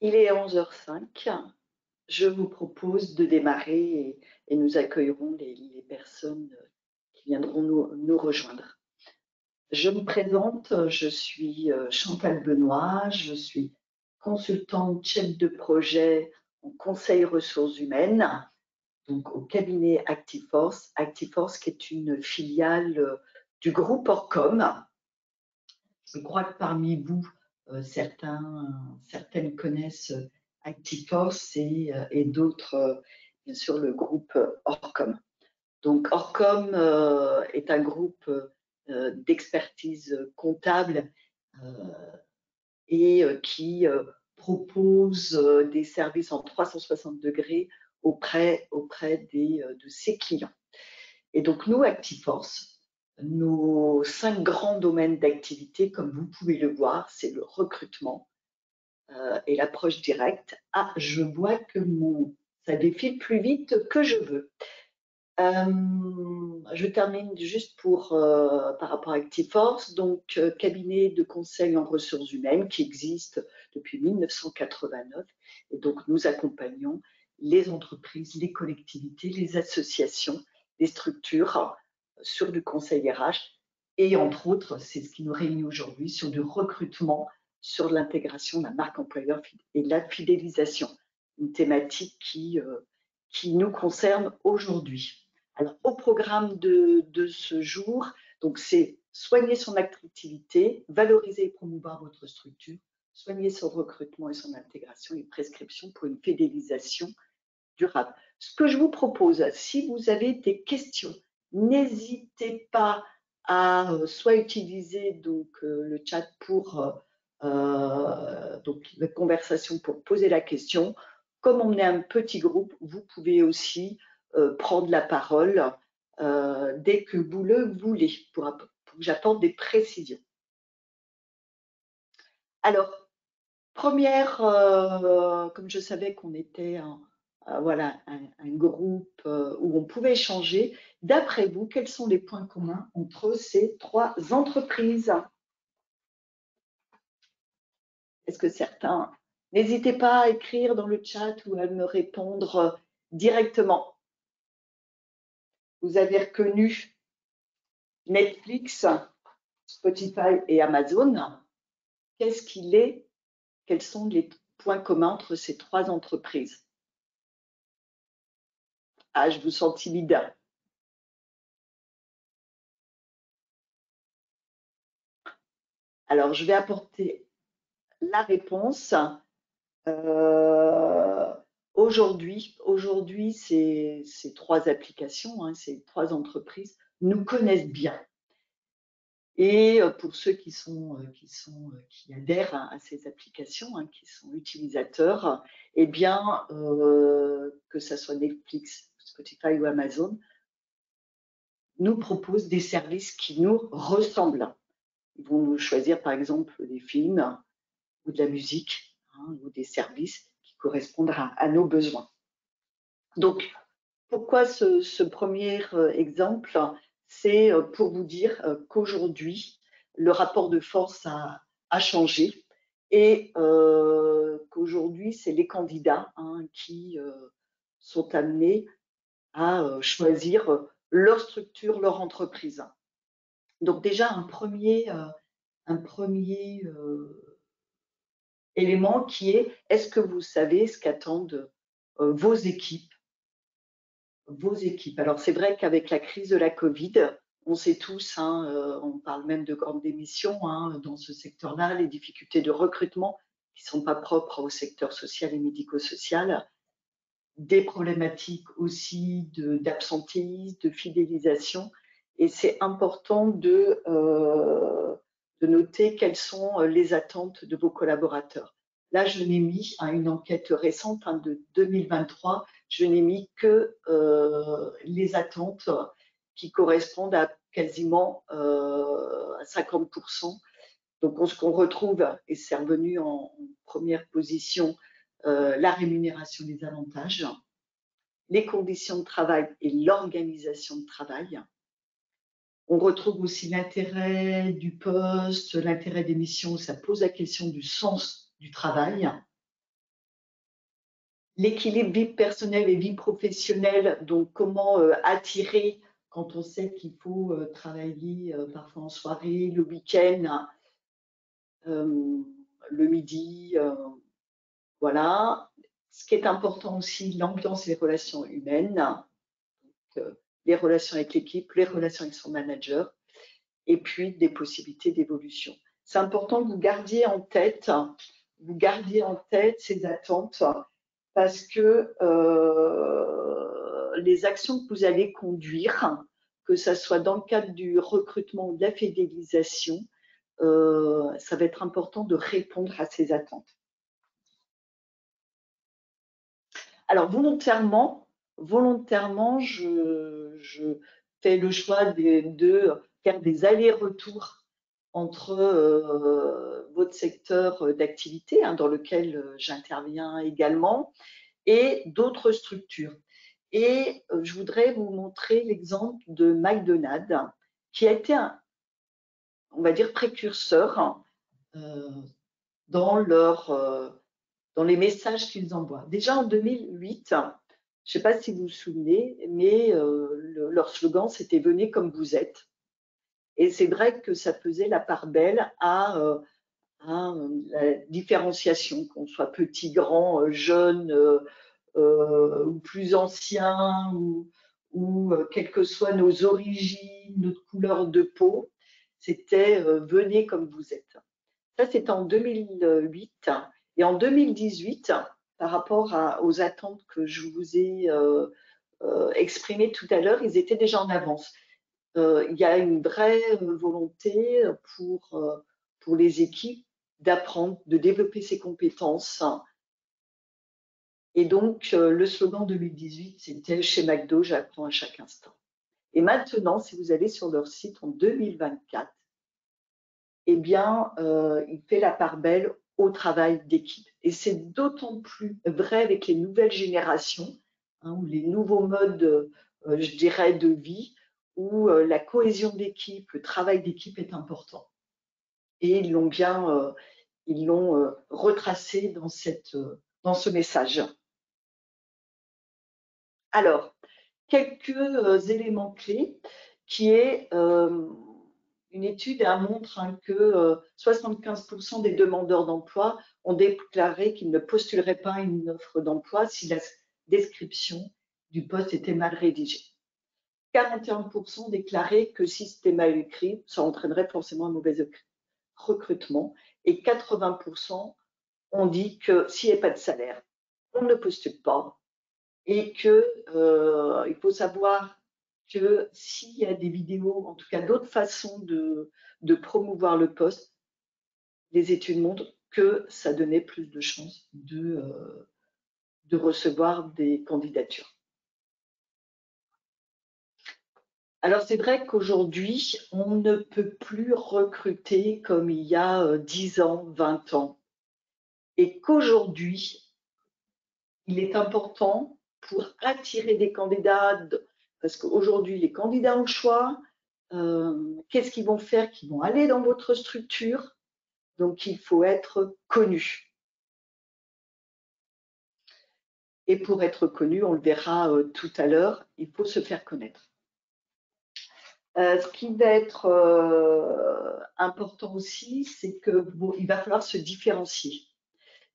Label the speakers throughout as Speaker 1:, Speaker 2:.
Speaker 1: Il est 11h05. Je vous propose de démarrer et nous accueillerons les personnes qui viendront nous rejoindre. Je me présente, je suis Chantal Benoît, je suis consultante chef de projet en conseil ressources humaines, donc au cabinet Actiforce. Actiforce qui est une filiale du groupe Orcom. Je crois que parmi vous, certaines connaissent Actiforce et d'autres, bien sûr, le groupe Orcom. Donc, Orcom est un groupe d'expertise comptable et qui propose des services en 360 degrés auprès de ses clients. Et donc, nous, Actiforce, nos 5 grands domaines d'activité, comme vous pouvez le voir, c'est le recrutement et l'approche directe. Ah, je vois que ça défile plus vite que je veux. Je termine juste par rapport à Actiforce, donc cabinet de conseil en ressources humaines qui existe depuis 1989. Et donc, nous accompagnons les entreprises, les collectivités, les associations, les structures sur du conseil RH et entre autres, c'est ce qui nous réunit aujourd'hui, sur du recrutement, sur l'intégration de la marque employeur et de la fidélisation, une thématique qui nous concerne aujourd'hui. Alors, au programme de ce jour, donc c'est soigner son activité, valoriser et promouvoir votre structure, soigner son recrutement et son intégration et prescription pour une fidélisation durable. Ce que je vous propose, si vous avez des questions, n'hésitez pas à soit utiliser le chat pour donc la conversation pour poser la question. Comme on est un petit groupe, vous pouvez aussi prendre la parole dès que vous le voulez pour que j'apporte des précisions. Alors, première, comme je savais qu'on était voilà, un groupe où on pouvait échanger, d'après vous, quels sont les points communs entre ces 3 entreprises? Est-ce que certains... N'hésitez pas à écrire dans le chat ou à me répondre directement. Vous avez reconnu Netflix, Spotify et Amazon. Qu'est-ce qu'il est? Quels sont les points communs entre ces 3 entreprises? Ah, je vous sens timide. Alors, je vais apporter la réponse. Aujourd'hui, ces 3 applications, ces 3 entreprises nous connaissent bien. Et pour ceux qui adhèrent à ces applications, qui sont utilisateurs, eh bien, que ce soit Netflix, Spotify ou Amazon, nous proposent des services qui nous ressemblent. Ils vont nous choisir, par exemple, des films ou de la musique, ou des services qui correspondent à nos besoins. Donc, pourquoi ce premier exemple? C'est pour vous dire qu'aujourd'hui, le rapport de force a changé et qu'aujourd'hui, c'est les candidats qui sont amenés à choisir leur structure, leur entreprise. Donc déjà, un premier élément qui est, est-ce que vous savez ce qu'attendent vos équipes? Alors c'est vrai qu'avec la crise de la Covid, on sait tous, on parle même de grandes démissions dans ce secteur-là, les difficultés de recrutement qui ne sont pas propres au secteur social et médico-social, des problématiques aussi d'absentéisme, de fidélisation. Et c'est important de noter quelles sont les attentes de vos collaborateurs. Là, je n'ai mis une enquête récente de 2023, je n'ai mis que les attentes qui correspondent à quasiment à 50%. Donc, ce qu'on retrouve, et c'est revenu en première position, la rémunération des avantages, les conditions de travail et l'organisation de travail. On retrouve aussi l'intérêt du poste, l'intérêt des missions, ça pose la question du sens du travail. L'équilibre vie personnelle et vie professionnelle, donc comment attirer quand on sait qu'il faut travailler parfois en soirée, le week-end, le midi, voilà. Ce qui est important aussi, l'ambiance et les relations humaines, les relations avec l'équipe, les relations avec son manager, et puis des possibilités d'évolution. C'est important que vous gardiez en tête ces attentes, parce que les actions que vous allez conduire, que ce soit dans le cadre du recrutement ou de la fidélisation, ça va être important de répondre à ces attentes. Alors volontairement, je fais le choix de faire des allers-retours entre votre secteur d'activité, dans lequel j'interviens également, et d'autres structures. Et je voudrais vous montrer l'exemple de McDonald's, qui a été on va dire, précurseur dans les messages qu'ils envoient. Déjà en 2008, je ne sais pas si vous vous souvenez, mais leur slogan, c'était « Venez comme vous êtes ». Et c'est vrai que ça faisait la part belle à la différenciation, qu'on soit petit, grand, jeune, ou plus ancien, ou quelles que soient nos origines, notre couleur de peau, c'était venez comme vous êtes. Ça, c'était en 2008. Et en 2018, par rapport aux attentes que je vous ai exprimées tout à l'heure, ils étaient déjà en avance. Il y a une vraie volonté pour les équipes d'apprendre, de développer ses compétences. Et donc, le slogan 2018, c'était « Chez McDo, j'apprends à chaque instant ». Et maintenant, si vous allez sur leur site en 2024, eh bien, il fait la part belle au travail d'équipe. Et c'est d'autant plus vrai avec les nouvelles générations, ou les nouveaux modes, je dirais, de vie, où la cohésion d'équipe, le travail d'équipe est important. Et ils l'ont retracé dans ce message. Alors, quelques éléments clés qui est une étude montre que 75% des demandeurs d'emploi ont déclaré qu'ils ne postuleraient pas à une offre d'emploi si la description du poste était mal rédigée. 41% déclaraient que si c'était mal écrit, ça entraînerait forcément un mauvais recrutement. Et 80% ont dit que s'il n'y a pas de salaire, on ne postule pas. Et qu'il faut savoir que s'il y a des vidéos, en tout cas d'autres façons de promouvoir le poste, les études montrent que ça donnait plus de chances de recevoir des candidatures. Alors c'est vrai qu'aujourd'hui, on ne peut plus recruter comme il y a 10 ans, 20 ans. Et qu'aujourd'hui, il est important pour attirer des candidats, parce qu'aujourd'hui, les candidats ont le choix. Qu'est-ce qu'ils vont faire? Qu'ils vont aller dans votre structure. Donc, il faut être connu. Et pour être connu, on le verra tout à l'heure, il faut se faire connaître. Ce qui va être important aussi, c'est qu'il va falloir se différencier.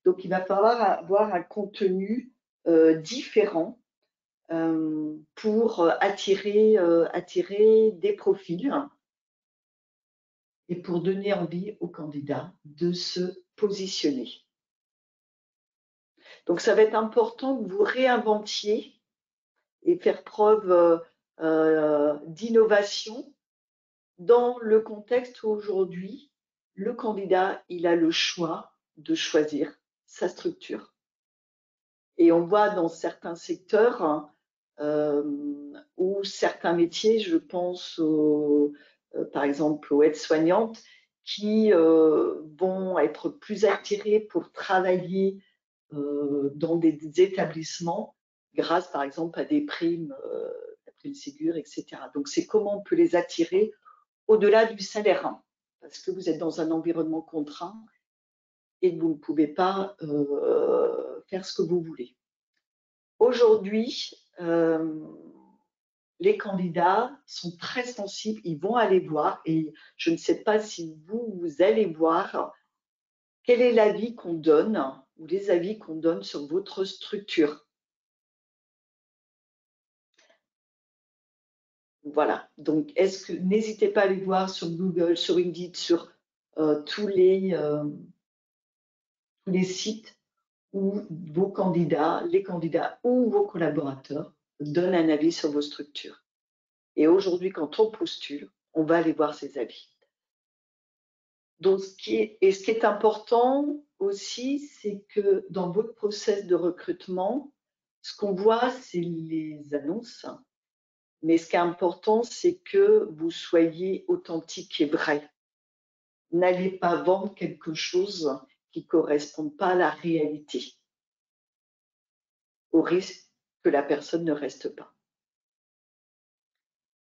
Speaker 1: Donc, il va falloir avoir un contenu différent pour attirer des profils et pour donner envie aux candidats de se positionner. Donc, ça va être important que vous réinventiez et faire preuve d'innovation dans le contexte où aujourd'hui, le candidat, il a le choix de choisir sa structure. Et on voit dans certains secteurs ou certains métiers, je pense par exemple aux aides-soignantes, qui vont être plus attirées pour travailler dans des établissements grâce par exemple à des primes, la prime Ségur, etc. Donc c'est comment on peut les attirer au-delà du salaire, parce que vous êtes dans un environnement contraint et que vous ne pouvez pas faire ce que vous voulez. aujourd'hui, les candidats sont très sensibles, ils vont aller voir, et je ne sais pas si vous allez voir quel est l'avis qu'on donne ou les avis qu'on donne sur votre structure. Voilà, donc n'hésitez pas à aller voir sur Google, sur Indeed, sur tous les sites où vos candidats, les candidats ou vos collaborateurs donnent un avis sur vos structures. Et aujourd'hui, quand on postule, on va aller voir ces avis. Donc, ce qui est important aussi, c'est que dans votre process de recrutement, ce qu'on voit, c'est les annonces. Mais ce qui est important, c'est que vous soyez authentique et vrai. N'allez pas vendre quelque chose qui ne correspond pas à la réalité, au risque que la personne ne reste pas.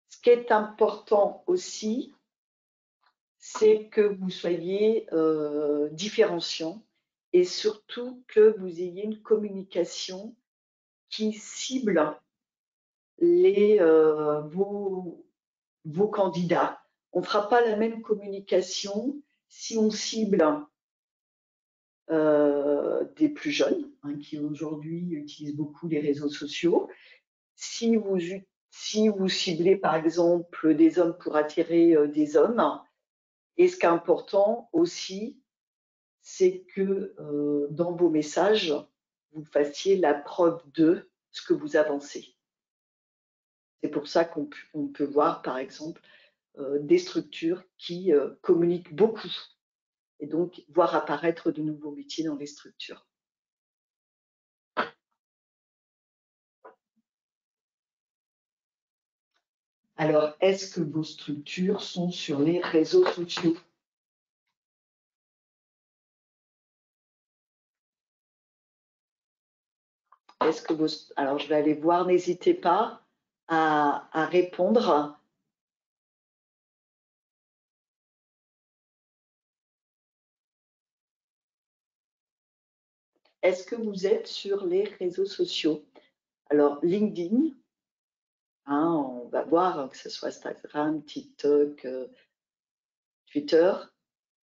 Speaker 1: Ce qui est important aussi, c'est que vous soyez différenciant et surtout que vous ayez une communication qui cible vos candidats. On ne fera pas la même communication si on cible des plus jeunes, qui aujourd'hui utilisent beaucoup les réseaux sociaux. Si vous ciblez par exemple des hommes pour attirer des hommes, et ce qui est important aussi, c'est que dans vos messages, vous fassiez la preuve de ce que vous avancez. C'est pour ça qu'on peut voir, par exemple, des structures qui communiquent beaucoup et donc voir apparaître de nouveaux métiers dans les structures. Alors, est-ce que vos structures sont sur les réseaux sociaux ? Alors, je vais aller voir, n'hésitez pas à répondre. Est-ce que vous êtes sur les réseaux sociaux? Alors, LinkedIn, on va voir que ce soit Instagram, TikTok, Twitter.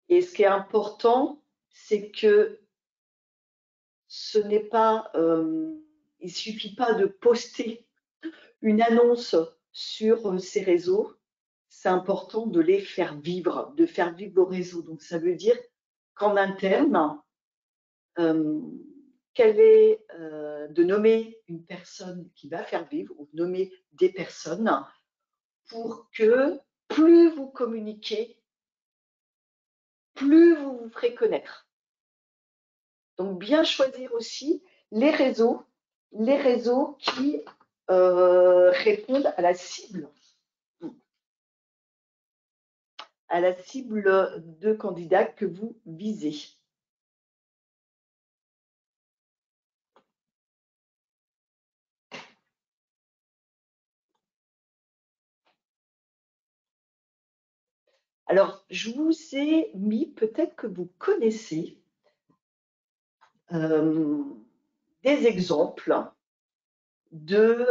Speaker 1: Et ce qui est important, c'est que ce n'est pas, il ne suffit pas de poster une annonce sur ces réseaux, c'est important de les faire vivre, de faire vivre vos réseaux. Donc, ça veut dire qu'en interne, de nommer une personne qui va faire vivre ou nommer des personnes pour que plus vous communiquez, plus vous vous ferez connaître. Donc, bien choisir aussi les réseaux qui répondent à la cible de candidats que vous visez. Alors, je vous ai mis, peut-être que vous connaissez, des exemples de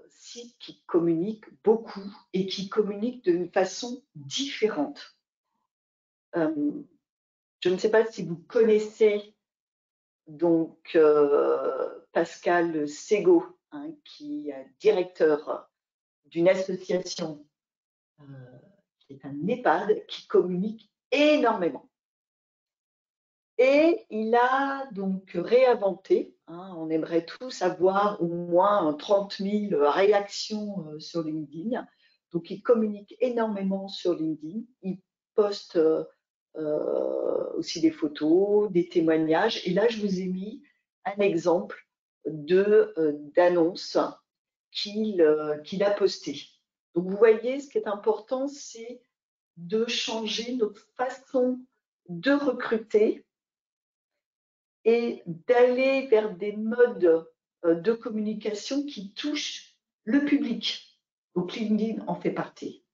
Speaker 1: sites qui communiquent beaucoup et qui communiquent d'une façon différente. Je ne sais pas si vous connaissez donc Pascal Ségaud, qui est directeur d'une association qui est un EHPAD qui communique énormément. Et il a donc réinventé, on aimerait tous avoir au moins 30 000 réactions sur LinkedIn. Donc, il communique énormément sur LinkedIn. Il poste aussi des photos, des témoignages. Et là, je vous ai mis un exemple d'annonce qu'il a posté. Donc, vous voyez, ce qui est important, c'est de changer notre façon de recruter et d'aller vers des modes de communication qui touchent le public. Donc, LinkedIn en fait partie.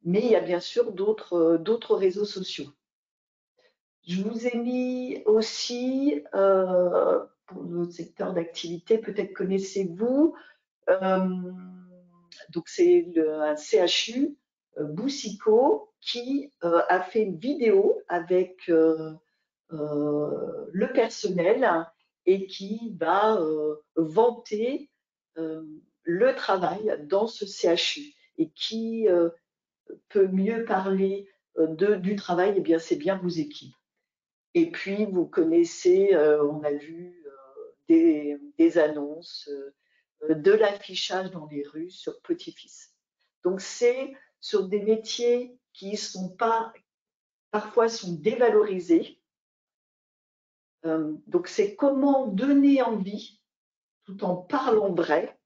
Speaker 1: Mais il y a bien sûr d'autres réseaux sociaux. Je vous ai mis aussi pour nos secteurs d'activité, peut-être connaissez-vous. Donc c'est un CHU, Boussicot, qui a fait une vidéo avec le personnel et qui va vanter le travail dans ce CHU. Et qui peut mieux parler du travail, eh bien c'est bien vos équipes. Et puis vous connaissez, on a vu des annonces, de l'affichage dans les rues sur Petit-Fils. Donc c'est sur des métiers qui sont pas, parfois sont dévalorisés. Donc c'est comment donner envie, tout en parlant vrai,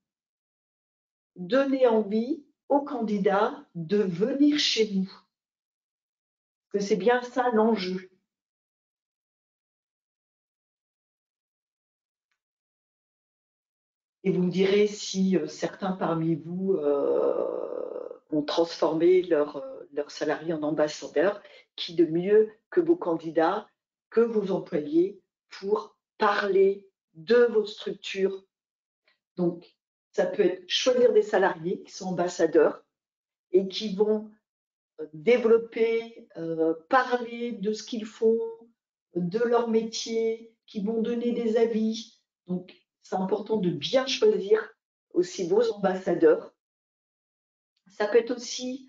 Speaker 1: donner envie aux candidats de venir chez nous. Parce que c'est bien ça l'enjeu. Et vous me direz si certains parmi vous ont transformé leurs salariés en ambassadeurs, qui de mieux que vos candidats, que vos employés, pour parler de vos structures. Donc, ça peut être choisir des salariés qui sont ambassadeurs et qui vont développer, parler de ce qu'ils font, de leur métier, qui vont donner des avis. Donc, c'est important de bien choisir aussi vos ambassadeurs. Ça peut être aussi,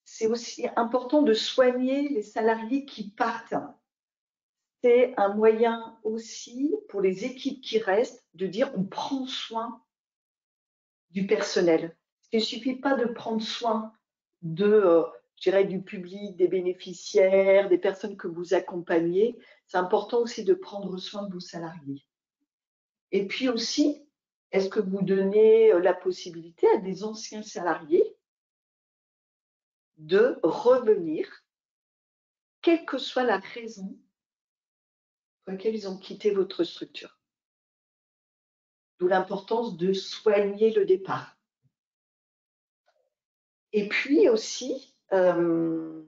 Speaker 1: c'est aussi important de soigner les salariés qui partent. C'est un moyen aussi pour les équipes qui restent de dire on prend soin du personnel. Il ne suffit pas de prendre soin de, je dirais, du public, des bénéficiaires, des personnes que vous accompagnez. C'est important aussi de prendre soin de vos salariés. Et puis aussi, est-ce que vous donnez la possibilité à des anciens salariés de revenir, quelle que soit la raison pour laquelle ils ont quitté votre structure? D'où l'importance de soigner le départ. Et puis aussi, il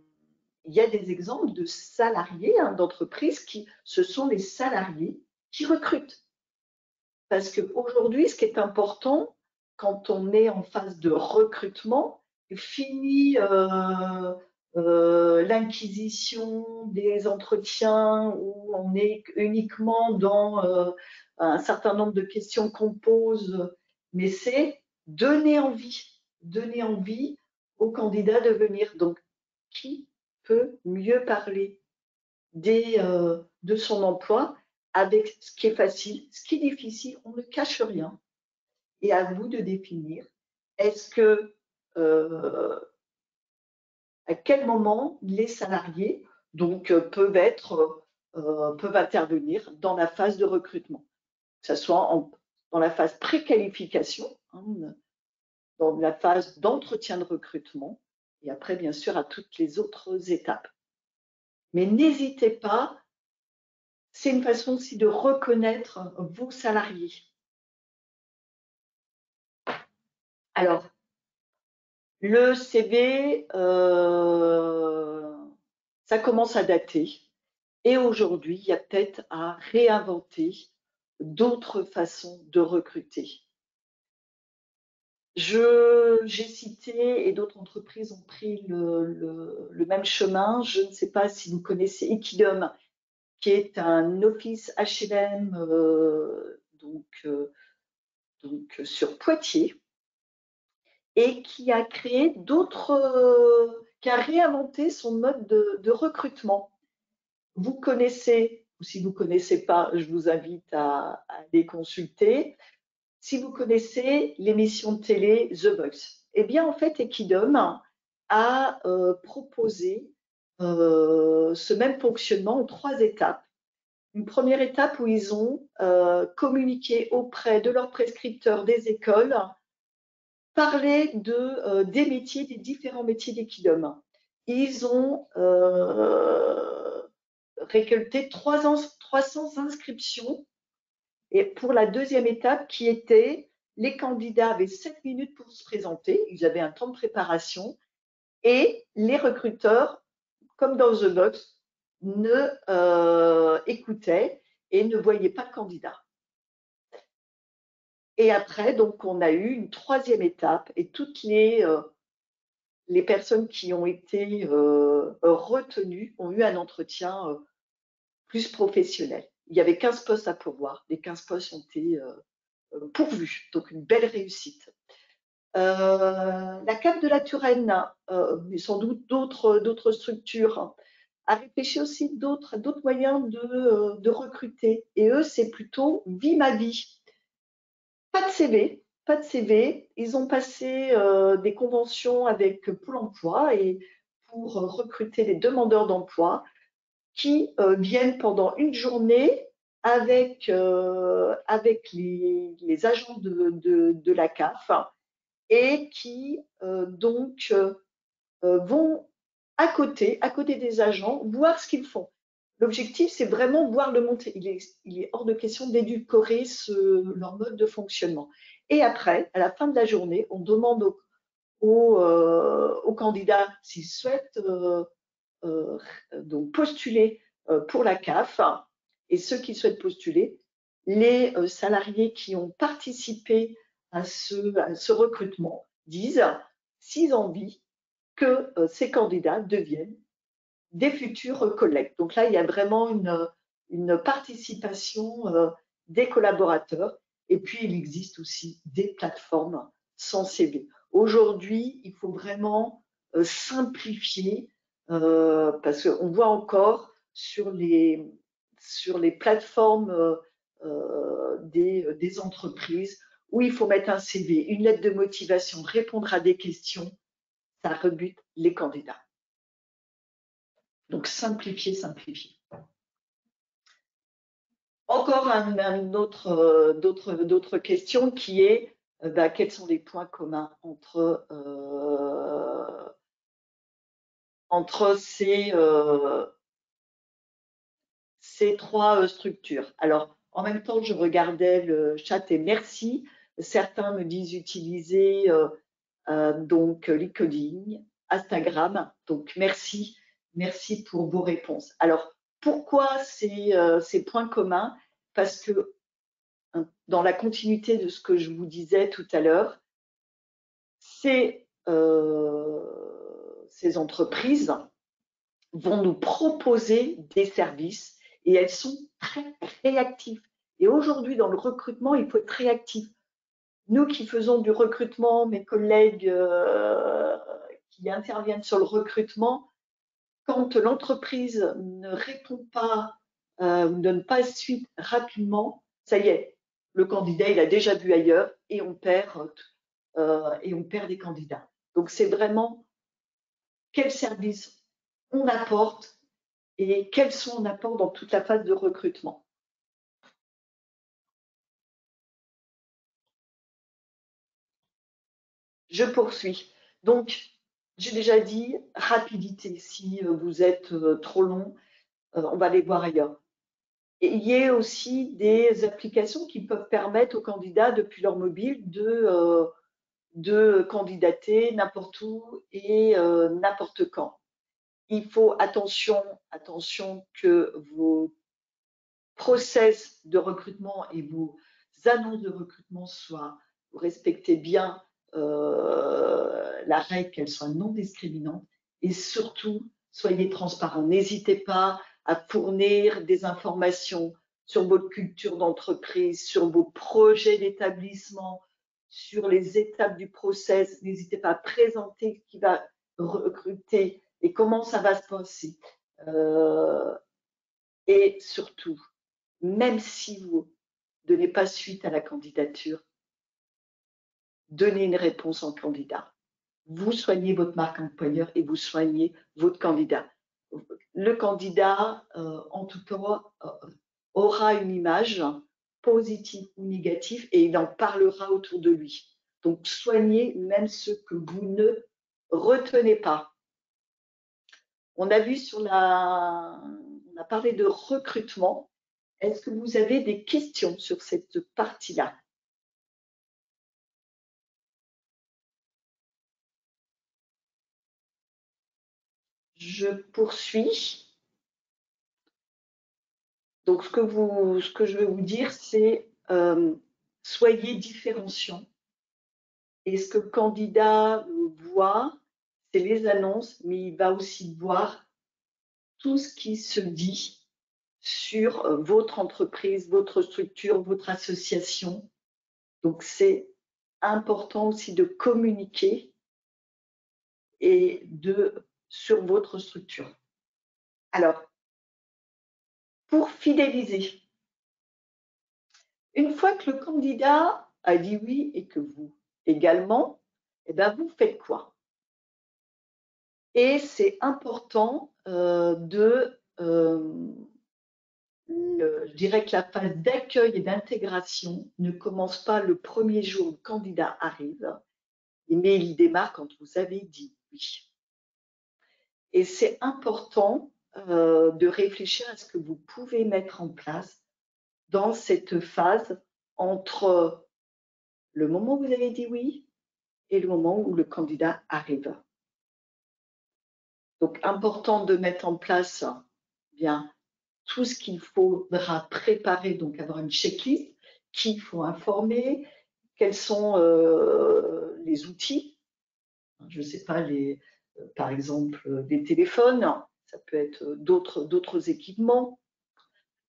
Speaker 1: y a des exemples de salariés, d'entreprises qui, ce sont les salariés qui recrutent. Parce qu'aujourd'hui, ce qui est important, quand on est en phase de recrutement, fini l'inquisition des entretiens où on est uniquement dans un certain nombre de questions qu'on pose, mais c'est donner envie aux candidats de venir. Donc, qui peut mieux parler de son emploi avec ce qui est facile, ce qui est difficile, on ne cache rien. Et à vous de définir, est-ce que, à quel moment les salariés donc, peuvent intervenir dans la phase de recrutement, que ce soit dans la phase préqualification, dans la phase d'entretien de recrutement, et après, bien sûr, à toutes les autres étapes. Mais n'hésitez pas, c'est une façon aussi de reconnaître vos salariés. Alors, le CV, ça commence à dater. Et aujourd'hui, il y a peut-être à réinventer d'autres façons de recruter. J'ai cité, et d'autres entreprises ont pris le même chemin. Je ne sais pas si vous connaissez Equidom, qui est un office HLM donc sur Poitiers, et qui a créé qui a réinventé son mode de recrutement. Vous connaissez, ou si vous ne connaissez pas, je vous invite à les consulter. Si vous connaissez l'émission de télé The Voice, eh bien en fait Equidom a proposé ce même fonctionnement en 3 étapes. Une première étape où ils ont communiqué auprès de leurs prescripteurs des écoles, parler des métiers, des différents métiers d'Equidom. Ils ont récolté 300 inscriptions, et pour la deuxième étape qui était, les candidats avaient 7 minutes pour se présenter, ils avaient un temps de préparation, et les recruteurs, comme dans The Box, écoutaient et ne voyaient pas de candidats. Et après, donc, on a eu une troisième étape et toutes les personnes qui ont été retenues ont eu un entretien plus professionnel. Il y avait 15 postes à pourvoir. Les 15 postes ont été pourvus, donc une belle réussite. La CAF de la Turenne, mais sans doute d'autres structures, a réfléchi aussi d'autres moyens de recruter. Et eux, c'est plutôt vie ma vie. Pas de CV, pas de CV. Ils ont passé des conventions avec Pôle emploi et pour recruter des demandeurs d'emploi qui viennent pendant une journée avec les agents de la CAF et qui donc vont à côté des agents, voir ce qu'ils font. L'objectif, c'est vraiment voir le monter. Il est hors de question d'édulcorer leur mode de fonctionnement. Et après, à la fin de la journée, on demande aux candidats s'ils souhaitent euh, donc postuler pour la CAF et ceux qui souhaitent postuler, les salariés qui ont participé à ce recrutement disent s'ils ont envie que ces candidats deviennent des futurs collègues. Donc là, il y a vraiment une participation des collaborateurs. Et puis, il existe aussi des plateformes sans CV. Aujourd'hui, il faut vraiment simplifier parce qu'on voit encore sur les plateformes des entreprises où il faut mettre un CV, une lettre de motivation, répondre à des questions, ça rebute les candidats. Donc, simplifier, simplifier. Encore d'autres questions qui est quels sont les points communs entre ces trois structures. Alors, en même temps, je regardais le chat et merci. Certains me disent utiliser donc LinkedIn, Instagram. Donc, merci pour vos réponses. Alors, pourquoi ces points communs? Parce que dans la continuité de ce que je vous disais tout à l'heure, ces entreprises vont nous proposer des services et elles sont très réactives. Et aujourd'hui, dans le recrutement, il faut être réactif. Nous qui faisons du recrutement, mes collègues qui interviennent sur le recrutement, quand l'entreprise ne répond pas ou ne donne pas suite rapidement, ça y est, le candidat, il a déjà vu ailleurs et on perd des candidats. Donc, c'est vraiment quel service on apporte et quels sont on apporte dans toute la phase de recrutement. Je poursuis. Donc, j'ai déjà dit rapidité. Si vous êtes trop long, on va les voir ailleurs. Et il y a aussi des applications qui peuvent permettre aux candidats, depuis leur mobile, de candidater n'importe où et n'importe quand. Il faut attention que vos process de recrutement et vos annonces de recrutement soient, vous respectez bien la règle, qu'elle soit non discriminante et surtout, soyez transparents. N'hésitez pas à fournir des informations sur votre culture d'entreprise, sur vos projets d'établissement, sur les étapes du process. N'hésitez pas à présenter qui va recruter et comment ça va se passer. Et surtout, même si vous ne donnez pas suite à la candidature, donnez une réponse en candidat. Vous soignez votre marque employeur et vous soignez votre candidat. Le candidat, en tout cas, aura une image positive ou négative et il en parlera autour de lui. Donc, soignez même ce que vous ne retenez pas. On a vu on a parlé de recrutement. Est-ce que vous avez des questions sur cette partie-là? Je poursuis. Donc, ce que je veux vous dire, c'est soyez différenciants. Et ce que le candidat voit, c'est les annonces, mais il va aussi voir tout ce qui se dit sur votre entreprise, votre structure, votre association. Donc, c'est important aussi de communiquer et sur votre structure. Alors, pour fidéliser, une fois que le candidat a dit oui et que vous également, eh bien, vous faites quoi? Et c'est important je dirais que la phase d'accueil et d'intégration ne commence pas le premier jour où le candidat arrive, mais il démarre quand vous avez dit oui. Et c'est important de réfléchir à ce que vous pouvez mettre en place dans cette phase entre le moment où vous avez dit oui et le moment où le candidat arrive. Donc, important de mettre en place bien tout ce qu'il faudra préparer, donc avoir une checklist, qui il faut informer, quels sont les outils. Je ne sais pas, par exemple, des téléphones, ça peut être d'autres équipements,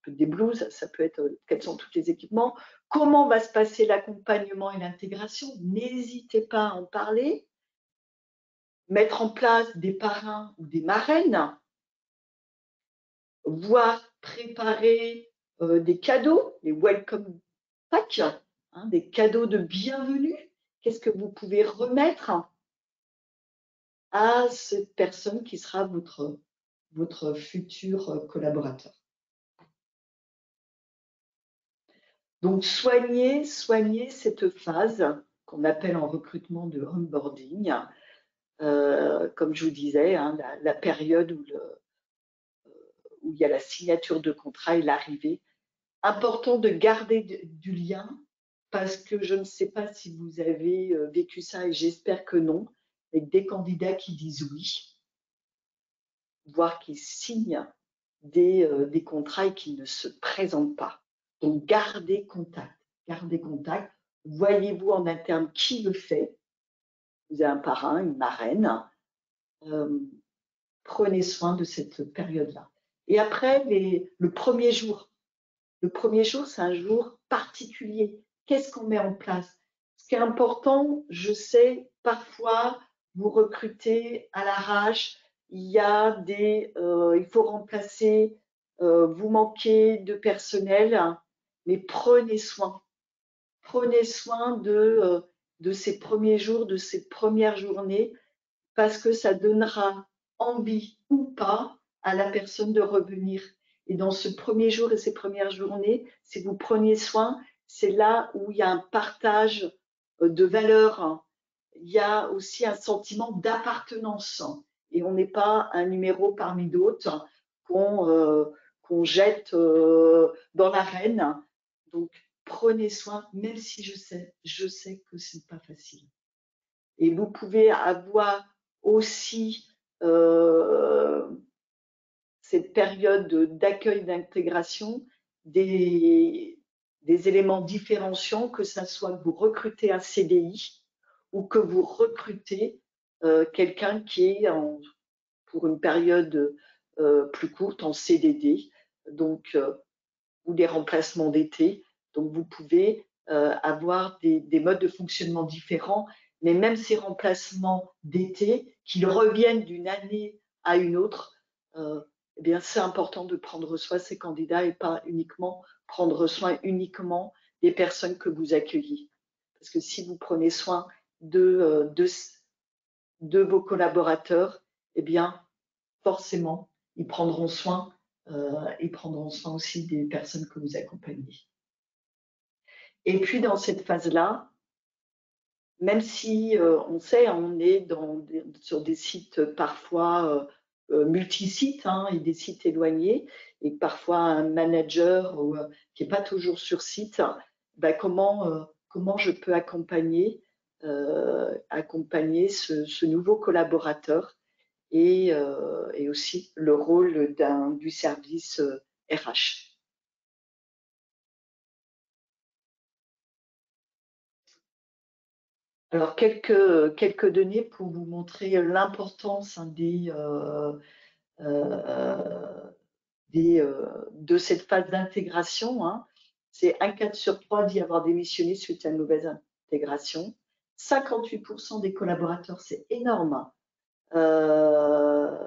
Speaker 1: des blouses, ça peut être quels sont tous les équipements. Comment va se passer l'accompagnement et l'intégration? N'hésitez pas à en parler. Mettre en place des parrains ou des marraines, voire préparer des cadeaux, les welcome packs, des cadeaux de bienvenue. Qu'est-ce que vous pouvez remettre à cette personne qui sera votre futur collaborateur? Donc, soignez cette phase qu'on appelle en recrutement de onboarding, comme je vous disais, la période où il y a la signature de contrat et l'arrivée. Important de garder du lien, parce que je ne sais pas si vous avez vécu ça, et j'espère que non, avec des candidats qui disent oui, voire qui signent des contrats et qui ne se présentent pas. Donc, gardez contact. Voyez-vous en interne qui le fait. Vous avez un parrain, une marraine. Prenez soin de cette période-là. Et après, le premier jour. Le premier jour, c'est un jour particulier. Qu'est-ce qu'on met en place? Ce qui est important, je sais, parfois, vous recrutez à l'arrache, il faut remplacer, vous manquez de personnel, mais prenez soin. Prenez soin de ces premiers jours, de ces premières journées, parce que ça donnera envie ou pas à la personne de revenir. Et dans ce premier jour et ces premières journées, si vous preniez soin, c'est là où il y a un partage de valeurs. Il y a aussi un sentiment d'appartenance. Et on n'est pas un numéro parmi d'autres qu'on jette dans l'arène. Donc, prenez soin, même si je sais que ce n'est pas facile. Et vous pouvez avoir aussi cette période d'accueil, d'intégration, des éléments différenciants, que ce soit que vous recrutez un CDI ou que vous recrutez quelqu'un qui est pour une période plus courte en CDD, donc, ou des remplacements d'été. Donc, vous pouvez avoir des modes de fonctionnement différents, mais même ces remplacements d'été, qu'ils reviennent d'une année à une autre, eh bien, c'est important de prendre soin de ces candidats et pas uniquement prendre soin uniquement des personnes que vous accueillez. Parce que si vous prenez soin de vos collaborateurs, eh bien, forcément, ils prendront soin aussi des personnes que vous accompagnez. Et puis, dans cette phase-là, même si on sait, on est sur des sites parfois multi-sites et des sites éloignés, et parfois un manager qui n'est pas toujours sur site, comment je peux accompagner ce nouveau collaborateur et aussi le rôle du service RH. Alors, quelques données pour vous montrer l'importance de cette phase d'intégration. C'est 1 cas sur 3 d'y avoir démissionné suite à une mauvaise intégration. 58% des collaborateurs, c'est énorme, a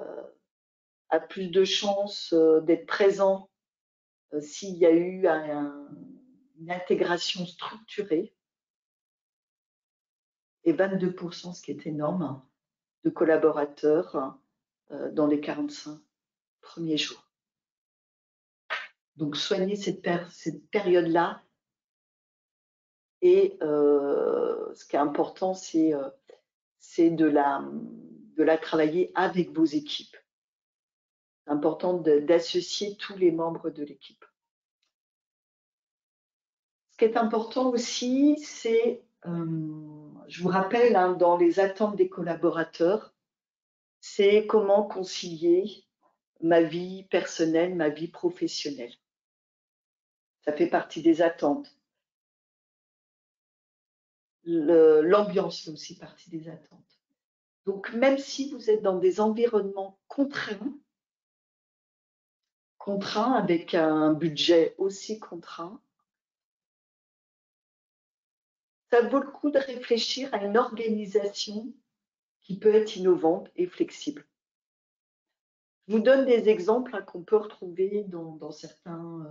Speaker 1: plus de chances d'être présents s'il y a eu une intégration structurée. Et 22%, ce qui est énorme, de collaborateurs dans les 45 premiers jours. Donc, soigner cette période-là. Et ce qui est important, c'est de la travailler avec vos équipes. C'est important d'associer tous les membres de l'équipe. Ce qui est important aussi, c'est, je vous rappelle, dans les attentes des collaborateurs, c'est comment concilier ma vie personnelle, ma vie professionnelle. Ça fait partie des attentes. L'ambiance fait aussi partie des attentes. Donc, même si vous êtes dans des environnements contraints avec un budget aussi contraint, ça vaut le coup de réfléchir à une organisation qui peut être innovante et flexible. Je vous donne des exemples qu'on peut retrouver dans certains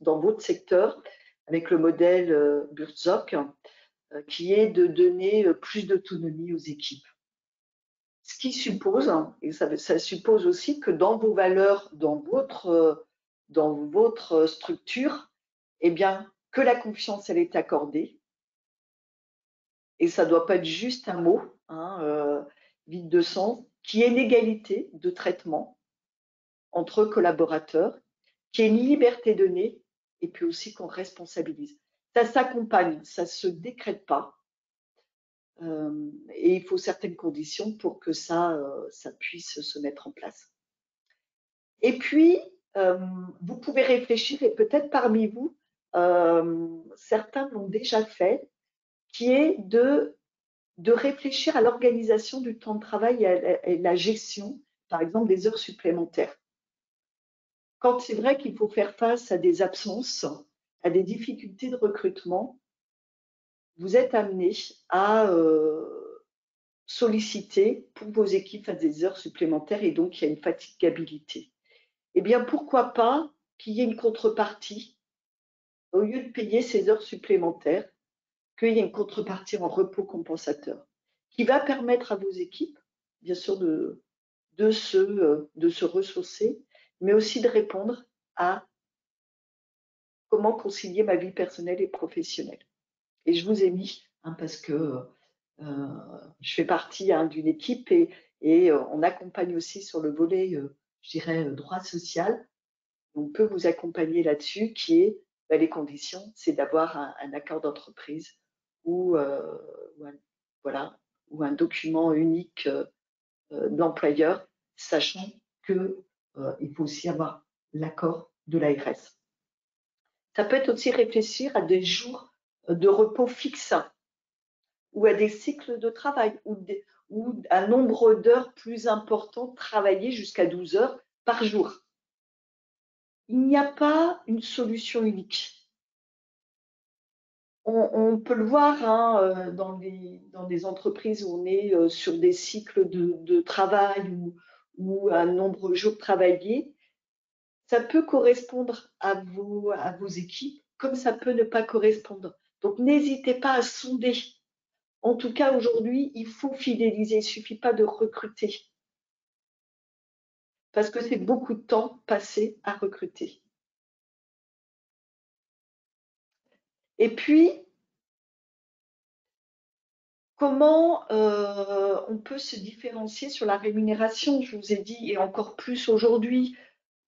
Speaker 1: dans votre secteur avec le modèle Burzok, qui est de donner plus d'autonomie aux équipes. Ce qui suppose, et ça suppose aussi que dans vos valeurs, dans votre structure, eh bien, que la confiance, elle est accordée. Et ça ne doit pas être juste un mot, vide de sens, qu'il y ait une égalité de traitement entre collaborateurs, qu'il y ait une liberté donnée, et puis aussi qu'on responsabilise. Ça s'accompagne, ça ne se décrète pas. Et il faut certaines conditions pour que ça puisse se mettre en place. Et puis, vous pouvez réfléchir, et peut-être parmi vous, certains l'ont déjà fait, qui est de réfléchir à l'organisation du temps de travail et la gestion, par exemple, des heures supplémentaires. Quand c'est vrai qu'il faut faire face à des absences, à des difficultés de recrutement, vous êtes amené à solliciter pour vos équipes à des heures supplémentaires et donc il y a une fatigabilité. Eh bien, pourquoi pas qu'il y ait une contrepartie, au lieu de payer ces heures supplémentaires, qu'il y ait une contrepartie en repos compensateur, qui va permettre à vos équipes, bien sûr, de se ressourcer, mais aussi de répondre à comment concilier ma vie personnelle et professionnelle. Et je vous ai mis, parce que je fais partie d'une équipe et on accompagne aussi sur le volet, je dirais, droit social. On peut vous accompagner là-dessus, qui est les conditions, c'est d'avoir un accord d'entreprise ou un document unique de l'employeur, sachant qu'il faut aussi avoir l'accord de l'ARS. Ça peut être aussi réfléchir à des jours de repos fixes ou à des cycles de travail ou un nombre d'heures plus important travaillées jusqu'à 12 heures par jour. Il n'y a pas une solution unique. On peut le voir dans des entreprises où on est sur des cycles de travail ou un nombre de jours travaillés. Ça peut correspondre à vos équipes, comme ça peut ne pas correspondre. Donc, n'hésitez pas à sonder. En tout cas, aujourd'hui, il faut fidéliser. Il ne suffit pas de recruter. Parce que c'est beaucoup de temps passé à recruter. Et puis, comment on peut se différencier sur la rémunération? Je vous ai dit, et encore plus aujourd'hui,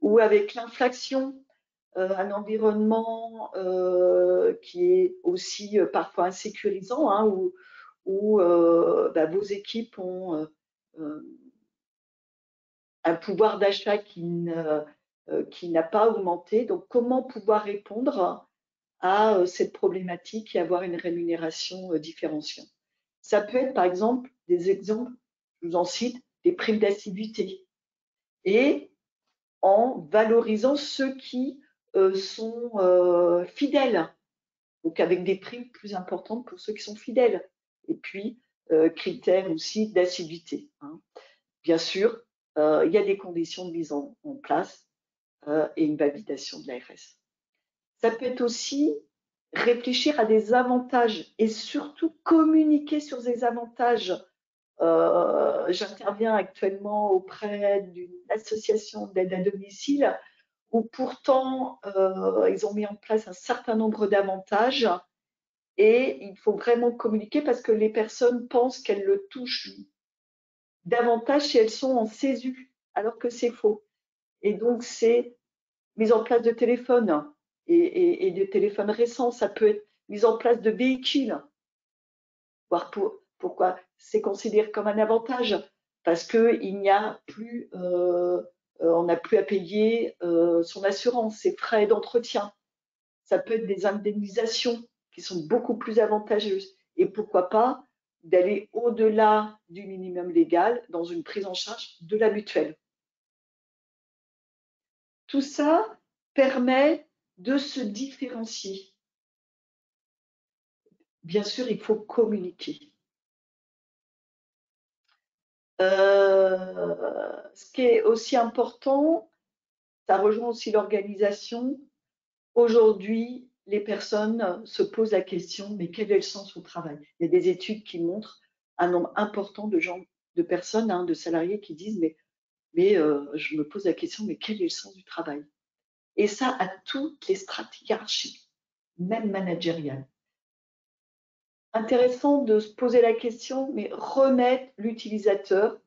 Speaker 1: où avec l'inflation, un environnement qui est aussi parfois insécurisant, où vos équipes ont un pouvoir d'achat qui n'a pas augmenté. Donc, comment pouvoir répondre à cette problématique et avoir une rémunération différenciante. Ça peut être par exemple des exemples, je vous en cite, des primes d'assiduité et en valorisant ceux qui sont fidèles, donc avec des primes plus importantes pour ceux qui sont fidèles. Et puis, critères aussi d'assiduité. Hein. Bien sûr, il y a des conditions de mise en place et une validation de l'ARS. Ça peut être aussi réfléchir à des avantages et surtout communiquer sur ces avantages. J'interviens actuellement auprès d'une association d'aide à domicile où pourtant ils ont mis en place un certain nombre d'avantages et il faut vraiment communiquer parce que les personnes pensent qu'elles le touchent davantage si elles sont en CESU, alors que c'est faux. Et donc, c'est mise en place de téléphones et de téléphones récents, ça peut être mise en place de véhicules. Pourquoi c'est considéré comme un avantage? Parce qu'il n'y a plus, on n'a plus à payer son assurance, ses frais d'entretien. Ça peut être des indemnisations qui sont beaucoup plus avantageuses. Et pourquoi pas d'aller au-delà du minimum légal dans une prise en charge de la mutuelle. Tout ça permet de se différencier. Bien sûr, il faut communiquer. Ce qui est aussi important, ça rejoint aussi l'organisation. Aujourd'hui, les personnes se posent la question, mais quel est le sens au travail? Il y a des études qui montrent un nombre important de gens, de personnes, hein, de salariés qui disent, je me pose la question, mais quel est le sens du travail? Et ça, à toutes les strates hiérarchiques, même managériales. Intéressant de se poser la question, mais remettre l'utilisateur,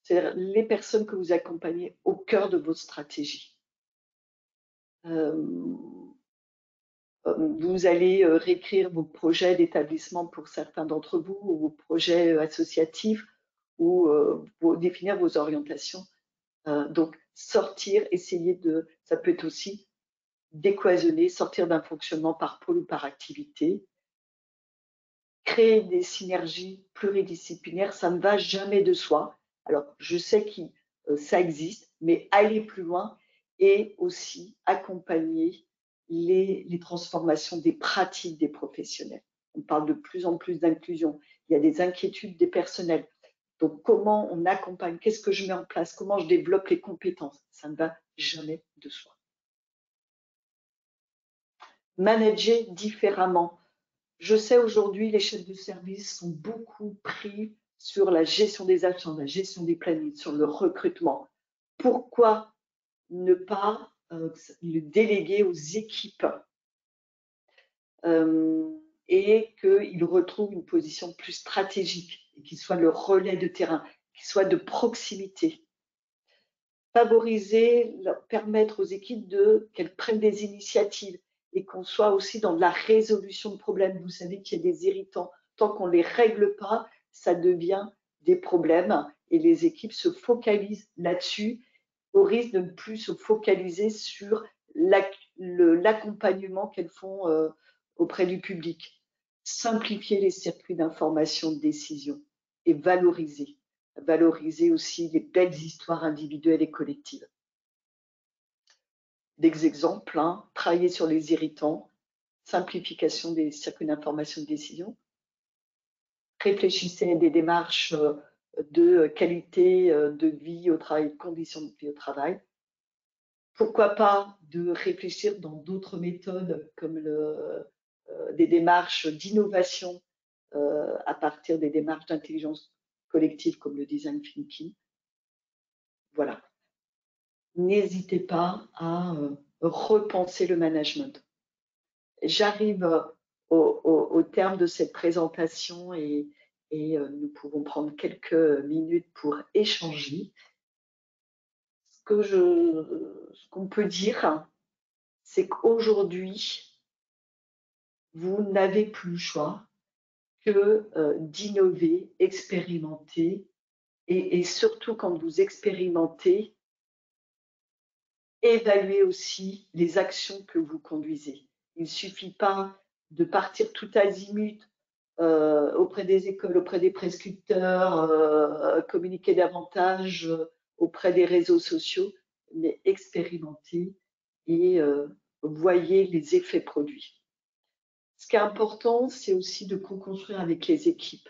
Speaker 1: c'est-à-dire les personnes que vous accompagnez, au cœur de votre stratégie. Vous allez réécrire vos projets d'établissement pour certains d'entre vous, ou vos projets associatifs, ou définir vos orientations. Donc, sortir, essayer de, ça peut être aussi décloisonner, sortir d'un fonctionnement par pôle ou par activité, créer des synergies pluridisciplinaires, ça ne va jamais de soi. Alors, je sais que ça existe, mais aller plus loin et aussi accompagner les transformations des pratiques des professionnels. On parle de plus en plus d'inclusion. Il y a des inquiétudes des personnels. Donc, comment on accompagne? Qu'est-ce que je mets en place? Comment je développe les compétences? Ça ne va jamais de soi. Manager différemment. Je sais aujourd'hui, les chefs de service sont beaucoup pris sur la gestion des actions, la gestion des plannings, sur le recrutement. Pourquoi ne pas le déléguer aux équipes et qu'ils retrouvent une position plus stratégique et qu'ils soient le relais de terrain, qu'ils soient de proximité. Favoriser, permettre aux équipes qu'elles prennent des initiatives et qu'on soit aussi dans la résolution de problèmes. Vous savez qu'il y a des irritants. Tant qu'on ne les règle pas, ça devient des problèmes et les équipes se focalisent là-dessus au risque de ne plus se focaliser sur l'accompagnement qu'elles font auprès du public. Simplifier les circuits d'information, de décision et valoriser aussi les belles histoires individuelles et collectives. Des exemples, hein, travailler sur les irritants, simplification des circuits d'information de décision, réfléchissez à des démarches de qualité de vie au travail, conditions de vie au travail. Pourquoi pas de réfléchir dans d'autres méthodes comme des démarches d'innovation à partir des démarches d'intelligence collective comme le design thinking. Voilà. N'hésitez pas à repenser le management. J'arrive au terme de cette présentation et nous pouvons prendre quelques minutes pour échanger. Ce qu'on peut dire, c'est qu'aujourd'hui, vous n'avez plus le choix que d'innover, expérimenter et surtout quand vous expérimentez, évaluer aussi les actions que vous conduisez. Il ne suffit pas de partir tout azimut auprès des écoles, auprès des prescripteurs, communiquer davantage auprès des réseaux sociaux, mais expérimenter et voyez les effets produits. Ce qui est important, c'est aussi de co-construire avec les équipes.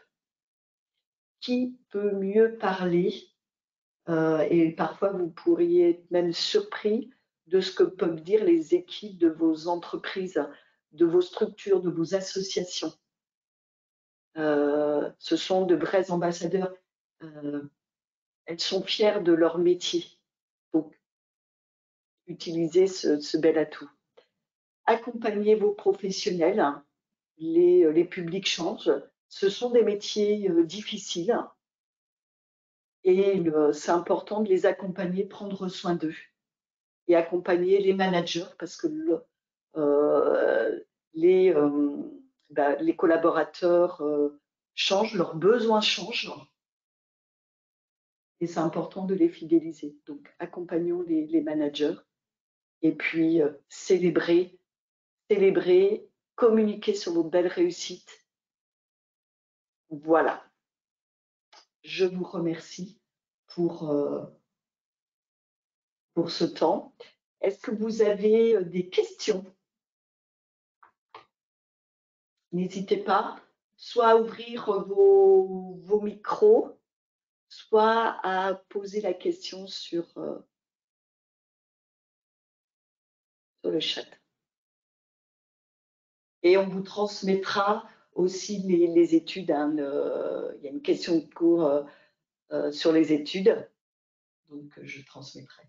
Speaker 1: Qui peut mieux parler et parfois vous pourriez être même surpris de ce que peuvent dire les équipes de vos entreprises, de vos structures, de vos associations. Ce sont de vrais ambassadeurs. Elles sont fières de leur métier. Donc, utilisez ce bel atout. Accompagnez vos professionnels. Les publics changent. Ce sont des métiers difficiles et c'est important de les accompagner, prendre soin d'eux et accompagner les managers parce que les collaborateurs changent, leurs besoins changent et c'est important de les fidéliser. Donc, accompagnons les managers et puis célébrer, communiquer sur vos belles réussites. Voilà. Je vous remercie pour ce temps. Est-ce que vous avez des questions? N'hésitez pas, soit à ouvrir vos micros, soit à poser la question sur le chat. Et on vous transmettra aussi les études. Hein, il y a une question de cours sur les études, donc je transmettrai.